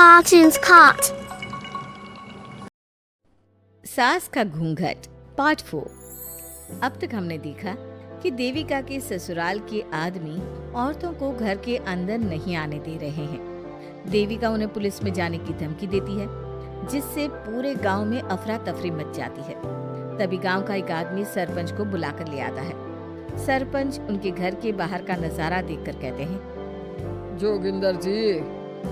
Cartoons Cart. सास का घूंघट पार्ट 4। अब तक हमने देखा कि देविका के ससुराल के आदमी औरतों को घर के अंदर नहीं आने दे रहे हैं। देविका उन्हें पुलिस में जाने की धमकी देती है, जिससे पूरे गांव में अफरा तफरी मच जाती है। तभी गांव का एक आदमी सरपंच को बुलाकर ले आता है। सरपंच उनके घर के बाहर का नजारा देखकर कहते हैं, जोगिंदर जी,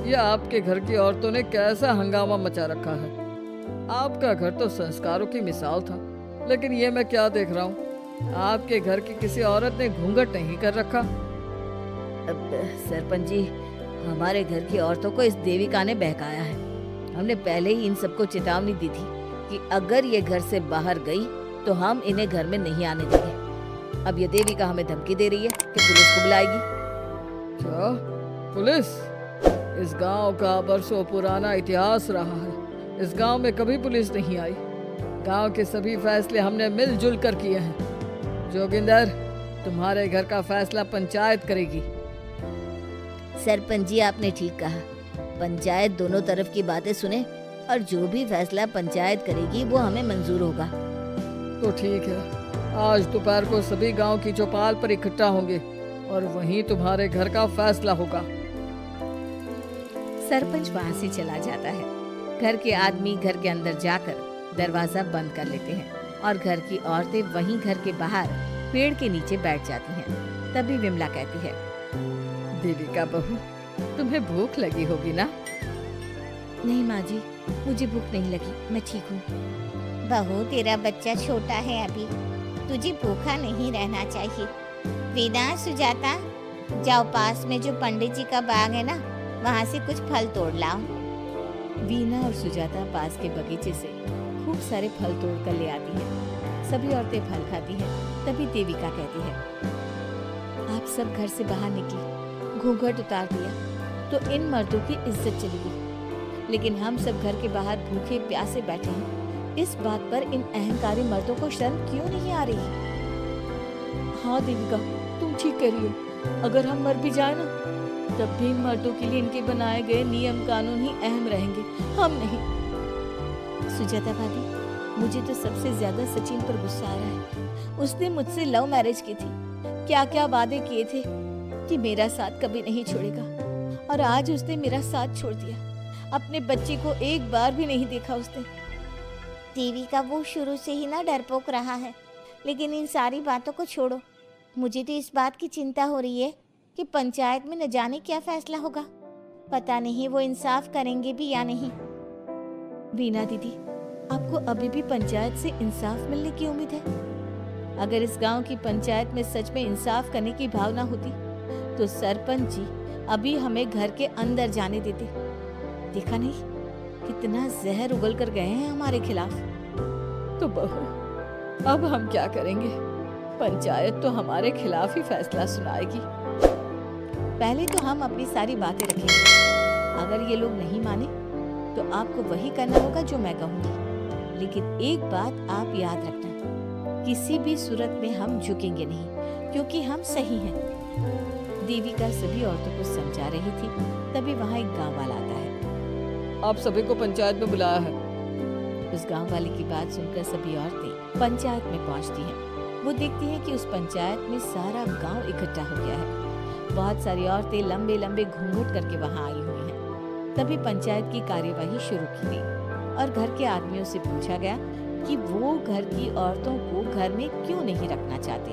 ये आपके घर की औरतों ने कैसा हंगामा मचा रखा है। आपका घर तो संस्कारों की मिसाल था, लेकिन ये मैं क्या देख रहा हूँ, आपके घर की किसी औरत ने घूंघट नहीं कर रखा। अब सरपंच जी, हमारे घर की औरतों को इस देविका ने बहकाया है। हमने पहले ही इन सबको चेतावनी दी थी कि अगर ये घर से बाहर गई तो हम इन्हें घर में नहीं आने देंगे। अब ये देविका हमें धमकी दे रही है कि पुलिस को बुलाएगी। क्या पुलिस? इस गांव का बरसों पुराना इतिहास रहा है। इस गांव में कभी पुलिस नहीं आई। गांव के सभी फैसले हमने मिलजुल कर किए हैं। जोगिंदर, तुम्हारे घर का फैसला पंचायत करेगी। सरपंच जी, आपने ठीक कहा। पंचायत दोनों तरफ की बातें सुने और जो भी फैसला पंचायत करेगी वो हमें मंजूर होगा। तो ठीक है, आज दोपहर को सभी गांव की चौपाल पर इकट्ठा होंगे और वहीं तुम्हारे घर का फैसला होगा। सरपंच वहाँ से चला जाता है। घर के आदमी घर के अंदर जाकर दरवाजा बंद कर लेते हैं और घर की औरतें वहीं घर के बाहर पेड़ के नीचे बैठ जाती हैं। तभी विमला कहती है, देविका बहू, तुम्हें भूख लगी होगी ना? नहीं माँ जी, मुझे भूख नहीं लगी, मैं ठीक हूँ। बहू, तेरा बच्चा छोटा है अभी, तुझे भूखा नहीं रहना चाहिए। वीना, सुजाता, जाओ पास में जो पंडित जी का बाग है ना, वहाँ से कुछ फल तोड़ लाओ। वीना और सुजाता पास के बगीचे से खूब सारे फल तोड़ कर ले आती है। सभी औरतें फल खाती हैं। तभी देविका कहती है, आप सब घर से बाहर निकले, घूंघट उतार दिया तो इन मर्दों की इज्जत चली गई, लेकिन हम सब घर के बाहर भूखे प्यासे बैठे हैं। इस बात पर इन अहंकारी मर्दों को शर्म क्यों नहीं आ रही? हाँ देविका, तुम ठीक कह रही हो। अगर हम मर भी जाए ना, तब भी इन मर्दों के लिए इनके बनाए गए नियम कानून ही अहम रहेंगे, हम नहीं। सुजाता भाभी, मुझे तो सबसे ज्यादा सचिन पर गुस्सा आ रहा है। उसने मुझसे लव मैरिज की थी, क्या क्या वादे किए थे कि मेरा साथ कभी नहीं छोड़ेगा, और आज उसने मेरा साथ छोड़ दिया। अपने बच्चे को एक बार भी नहीं देखा उसने। देविका, वो शुरू से ही ना डरपोक रहा है, लेकिन इन सारी बातों को छोड़ो। मुझे तो इस बात की चिंता हो रही है कि पंचायत में न जाने क्या फैसला होगा। पता नहीं वो इंसाफ करेंगे भी या नहीं। वीना दीदी, आपको अभी भी पंचायत से इंसाफ मिलने की उम्मीद है? अगर इस गांव की पंचायत में सच में इंसाफ करने की भावना होती तो सरपंच जी अभी हमें घर के अंदर जाने देते। देखा नहीं कितना जहर उगल कर गए हैं हमारे खिलाफ। तो बहू, अब हम क्या करेंगे? पंचायत तो हमारे खिलाफ ही फैसला सुनाएगी। पहले तो हम अपनी सारी बातें रखेंगे। अगर ये लोग नहीं माने तो आपको वही करना होगा जो मैं कहूँगी। लेकिन एक बात आप याद रखना, किसी भी सूरत में हम झुकेंगे नहीं, क्योंकि हम सही हैं। देविका सभी औरतों को समझा रही थी। तभी वहाँ एक गाँव वाला आता है। आप सभी को पंचायत में बुलाया है। उस गाँव वाले की बात सुनकर सभी औरतें पंचायत में पहुँचती हैं। वो देखती हैं कि उस पंचायत में सारा गाँव इकट्ठा हो गया है। बहुत सारी औरतें लंबे लंबे घूंघट करके वहां आई हुई हैं। तभी पंचायत की कार्यवाही शुरू की गई और घर के आदमियों से पूछा गया कि वो घर की औरतों को घर में क्यों नहीं रखना चाहते।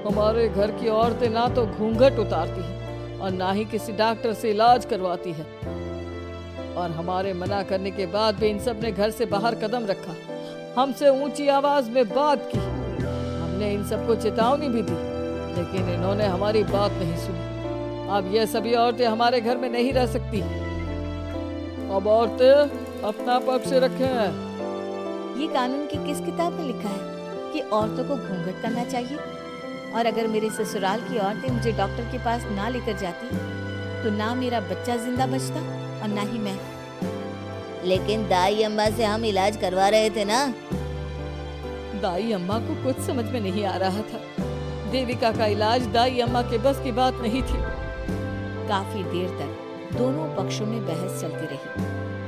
हमारे घर की औरतें ना तो घूंघट उतारती हैं और ना ही किसी डॉक्टर से इलाज करवाती है, और हमारे मना करने के बाद भी इन सब ने घर से बाहर कदम रखा, हमसे ऊंची आवाज में बात की। हमने इन सबको चेतावनी भी दी, लेकिन इन्होंने हमारी बात नहीं सुनी। अब ये सभी औरतें हमारे घर में नहीं रह सकती। अब औरतें अपना पक्ष रखें। ये कानून की किस किताब में लिखा है कि औरतों को घूंघट करना चाहिए? और अगर मेरे ससुराल की औरतें मुझे डॉक्टर के पास ना लेकर जाती तो ना मेरा बच्चा जिंदा बचता और ना ही मैं। लेकिन दाई अम्मा से हम इलाज करवा रहे थे ना। दाई अम्मा को कुछ समझ में नहीं आ रहा था। देविका का इलाज दाई अम्मा के बस की बात नहीं थी। काफी देर तक दोनों पक्षों में बहस चलती रही।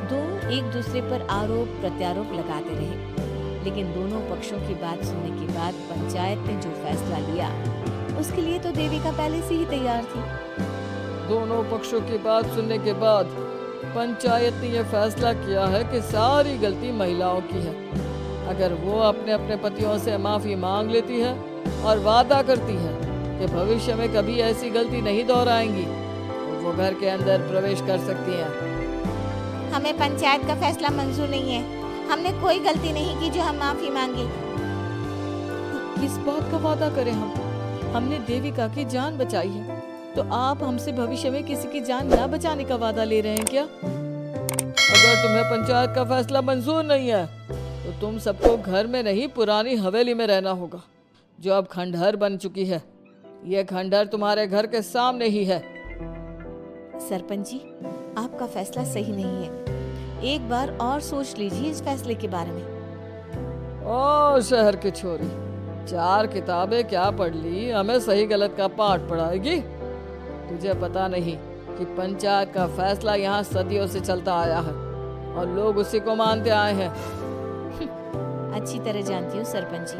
दोनों एक दूसरे पर आरोप प्रत्यारोप लगाते रहे, लेकिन दोनों पक्षों की बात सुनने के बाद पंचायत ने जो फैसला लिया उसके लिए तो देविका पहले से ही तैयार थी। दोनों पक्षों की बात सुनने के बाद पंचायत ने यह फैसला किया है कि सारी गलती महिलाओं की है। अगर वो अपने अपने पतियों से माफी मांग लेती है और वादा करती है कि भविष्य में कभी ऐसी गलती नहीं दोहराएंगी, तो वो घर के अंदर प्रवेश कर सकती हैं। हमें पंचायत का फैसला मंजूर नहीं है। हमने कोई गलती नहीं की जो हम माफी मांगे। किस बात का वादा करें हम? हमने देविका की जान बचाई है, तो आप हमसे भविष्य में किसी की जान ना बचाने का वादा ले रहे हैं क्या? अगर तुम्हें पंचायत का फैसला मंजूर नहीं है तो तुम सबको घर में नहीं पुरानी हवेली में रहना होगा, जो अब खंडहर बन चुकी है। यह खंडहर तुम्हारे घर के सामने ही है। सरपंच जी, आपका फैसला सही नहीं है। एक बार और सोच लीजिए इस फैसले के बारे में। ओ शहर की छोरी, 4 किताबें क्या पढ़ ली, हमें सही गलत का पाठ पढ़ाएगी? तुझे पता नहीं कि पंचायत का फैसला यहाँ सदियों से चलता आया है और लोग उसी को मानते आए हैं। अच्छी तरह जानती हूँ सरपंच जी।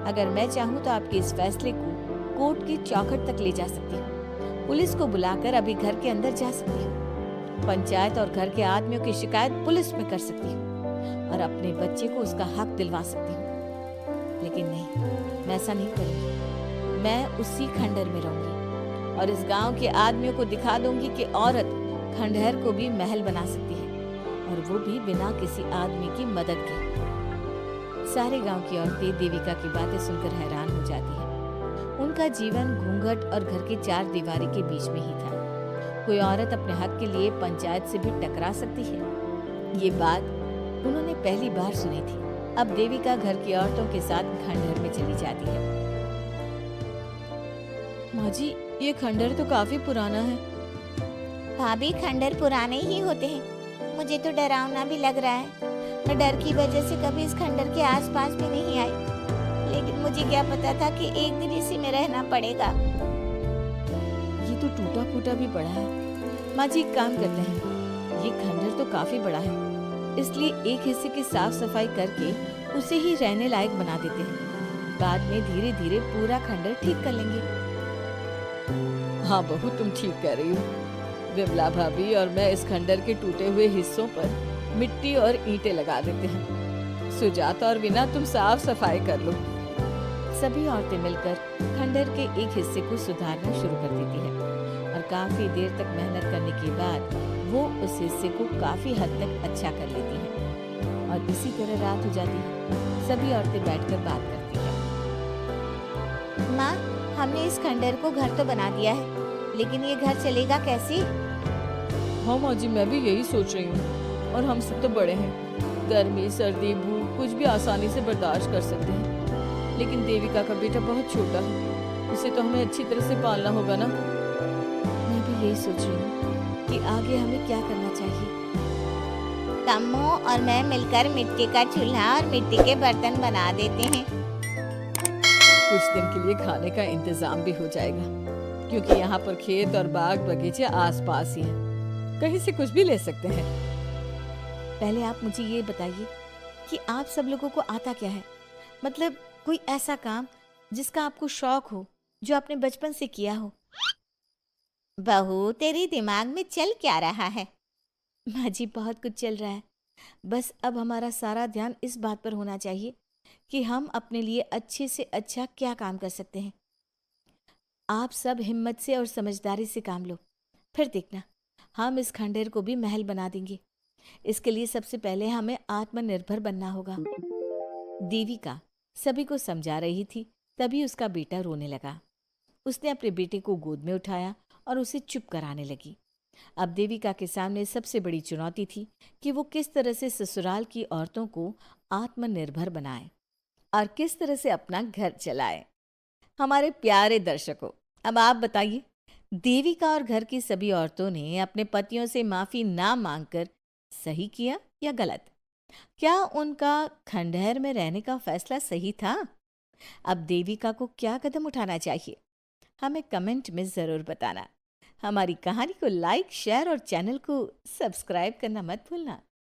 अगर मैं चाहूँ तो आपके इस फैसले को कोर्ट की चौखट तक ले जा सकती हूँ। पुलिस को बुलाकर अभी घर के अंदर जा सकती हूँ। पंचायत और घर के आदमियों की शिकायत पुलिस में कर सकती हूँ और अपने बच्चे को उसका हक दिलवा सकती हूँ। लेकिन नहीं, मैं ऐसा नहीं करूँगी। मैं उसी खंडहर में रहूंगी और इस गांव के आदमियों को दिखा दूंगी कि औरत खंडहर को भी महल बना सकती है, और वो भी बिना किसी आदमी की मदद के। सारे गांव की औरतें देविका की बातें सुनकर हैरान हो जाती हैं। उनका जीवन घूंघट और घर की 4 दीवारी के बीच में ही था। कोई औरत अपने हक के लिए पंचायत से भी टकरा सकती है, ये बात उन्होंने पहली बार सुनी थी। अब देविका घर की औरतों के साथ खंडहर में चली जाती है। माँ जी, ये खंडहर तो काफी पुराना है। भाभी, खंडहर पुराने ही होते हैं। मुझे तो डरावना भी लग रहा है। मैं डर की वजह से कभी इस खंडहर के आसपास भी नहीं आई, लेकिन मुझे क्या पता था कि एक दिन इसी में रहना पड़ेगा। ये तो टूटा फूटा भी पड़ा है। माँ जी, एक काम करते हैं, ये खंडहर तो काफी बड़ा है, इसलिए एक हिस्से की साफ सफाई करके उसे ही रहने लायक बना देते हैं। बाद में धीरे धीरे पूरा खंडहर ठीक कर लेंगे। हाँ बहू, तुम ठीक कह रही हो। विमला भाभी और मैं इस खंडहर के टूटे हुए हिस्सों पर मिट्टी और ईंटें लगा देते हैं। सुजाता और वीना, तुम साफ सफाई कर लो। सभी औरतें मिलकर खंडहर के एक हिस्से को सुधारना शुरू कर देती है और काफी देर तक मेहनत करने के बाद वो उस हिस्से को काफी हद तक अच्छा कर लेती हैं। और इसी तरह रात हो जाती है। सभी औरतें बैठकर बात करती हैं। माँ, हमने इस खंडहर को घर तो बना दिया है, लेकिन ये घर चलेगा कैसे? हाँ माँ जी, मैं भी यही सोच रही हूँ। और हम सब तो बड़े हैं, गर्मी सर्दी भूख कुछ भी आसानी से बर्दाश्त कर सकते हैं, लेकिन देविका का बेटा बहुत छोटा है, उसे तो हमें अच्छी तरह से पालना होगा ना। मैं भी यही सोच रही हूँ कि आगे हमें क्या करना चाहिए। कम्मो और मैं मिलकर मिट्टी का चूल्हा और मिट्टी के बर्तन बना देते हैं। कुछ दिन के लिए खाने का इंतजाम भी हो जाएगा, क्योंकि यहाँ पर खेत और बाग बगीचे आसपास ही हैं, कहीं से कुछ भी ले सकते हैं। पहले आप मुझे ये बताइए कि आप सब लोगों को आता क्या है? मतलब कोई ऐसा काम जिसका आपको शौक हो, जो आपने बचपन से किया हो। बहू, तेरे दिमाग में चल क्या रहा है? माँ जी, बहुत कुछ चल रहा है। बस अब हमारा सारा ध्यान इस बात पर होना चाहिए कि हम अपने लिए अच्छे से अच्छा क्या काम कर सकते हैं। आप सब हिम्मत से और समझदारी से काम लो, फिर देखना हम इस खंडहर को भी महल बना देंगे। इसके लिए सबसे पहले हमें आत्मनिर्भर बनना होगा। देविका सभी को समझा रही थी, तभी उसका बेटा रोने लगा। उसने अपने बेटे को गोद में उठाया और उसे चुप कराने लगी। अब देविका के सामने सबसे बड़ी चुनौती थी कि वो किस तरह से ससुराल की औरतों को आत्मनिर्भर बनाए और किस तरह से अपना घर चलाए। हमारे प्यारे दर्शकों, अब आप बताइए, देविका और घर की सभी औरतों ने अपने पतियों से माफी ना मांगकर सही किया या गलत? क्या उनका खंडहर में रहने का फैसला सही था? अब देविका को क्या कदम उठाना चाहिए, हमें कमेंट में जरूर बताना। हमारी कहानी को लाइक, शेयर और चैनल को सब्सक्राइब करना मत भूलना।